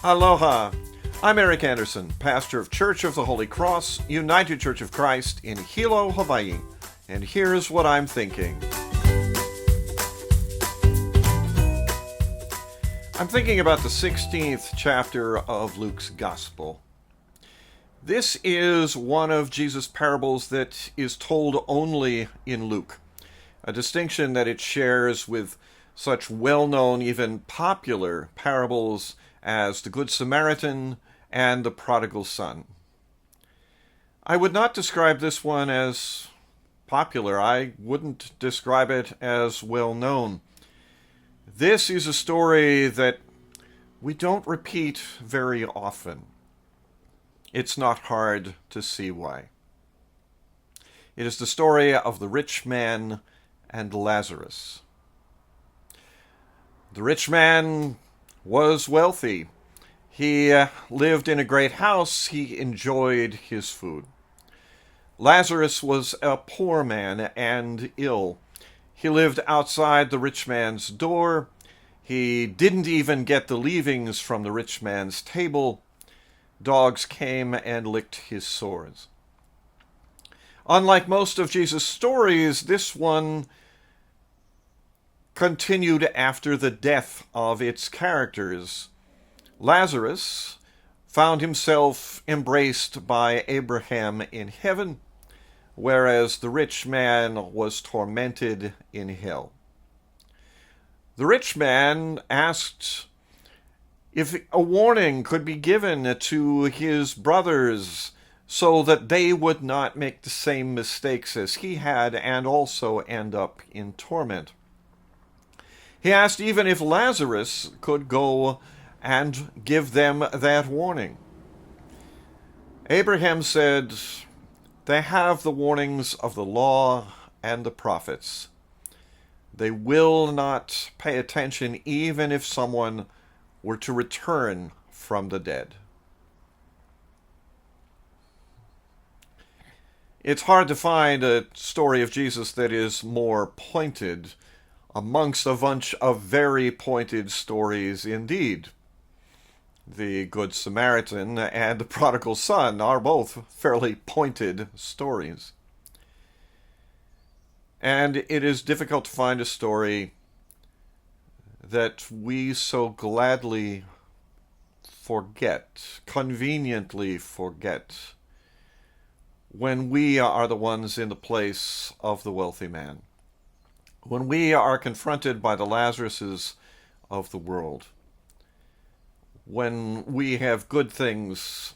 Aloha! I'm Eric Anderson, pastor of Church of the Holy Cross, United Church of Christ in Hilo, Hawaii. And here's what I'm thinking. I'm thinking about the 16th chapter of Luke's Gospel. This is one of Jesus' parables that is told only in Luke, a distinction that it shares with such well-known, even popular parables as the Good Samaritan and the Prodigal Son. I would not describe this one as popular. I wouldn't describe it as well-known. This is a story that we don't repeat very often. It's not hard to see why. It is the story of the rich man and Lazarus. The rich man was wealthy. He lived in a great house. He enjoyed his food. Lazarus was a poor man and ill. He lived outside the rich man's door. He didn't even get the leavings from the rich man's table. Dogs came and licked his sores. Unlike most of Jesus' stories, this one continued after the death of its characters. Lazarus found himself embraced by Abraham in heaven, whereas the rich man was tormented in hell. The rich man asked if a warning could be given to his brothers so that they would not make the same mistakes as he had and also end up in torment. He asked even if Lazarus could go and give them that warning. Abraham said, "They have the warnings of the law and the prophets. They will not pay attention even if someone were to return from the dead." It's hard to find a story of Jesus that is more pointed amongst a bunch of very pointed stories indeed. The Good Samaritan and the Prodigal Son are both fairly pointed stories. And it is difficult to find a story that we so gladly forget, conveniently forget, when we are the ones in the place of the wealthy man. When we are confronted by the Lazaruses of the world. When we have good things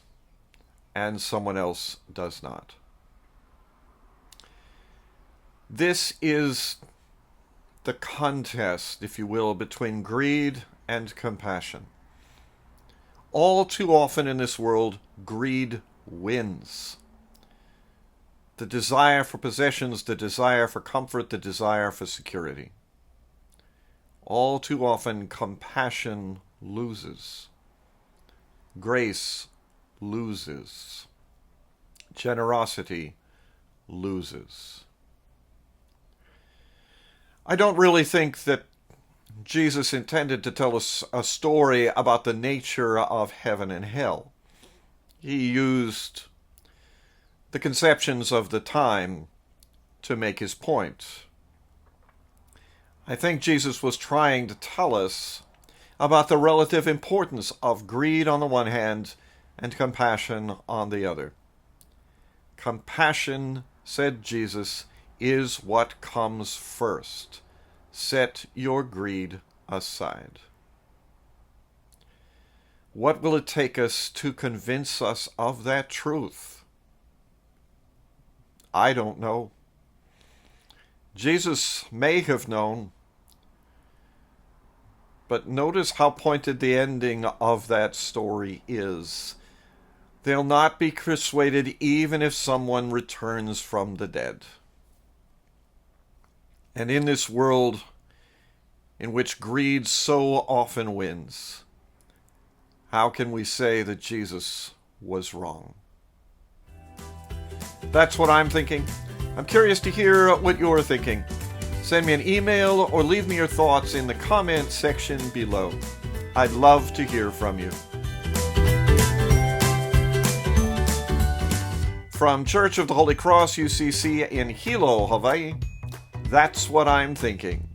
and someone else does not. This is the contest, if you will, between greed and compassion. All too often in this world, greed wins. The desire for possessions, the desire for comfort, the desire for security. All too often, compassion loses. Grace loses. Generosity loses. I don't really think that Jesus intended to tell us a story about the nature of heaven and hell. He used the conceptions of the time to make his point. I think Jesus was trying to tell us about the relative importance of greed on the one hand and compassion on the other. Compassion, said Jesus, is what comes first. Set your greed aside. What will it take us to convince us of that truth? I don't know. Jesus may have known, but notice how pointed the ending of that story is. They'll not be persuaded even if someone returns from the dead. And in this world in which greed so often wins, how can we say that Jesus was wrong? That's what I'm thinking. I'm curious to hear what you're thinking. Send me an email or leave me your thoughts in the comment section below. I'd love to hear from you. From Church of the Holy Cross, UCC in Hilo, Hawaii, that's what I'm thinking.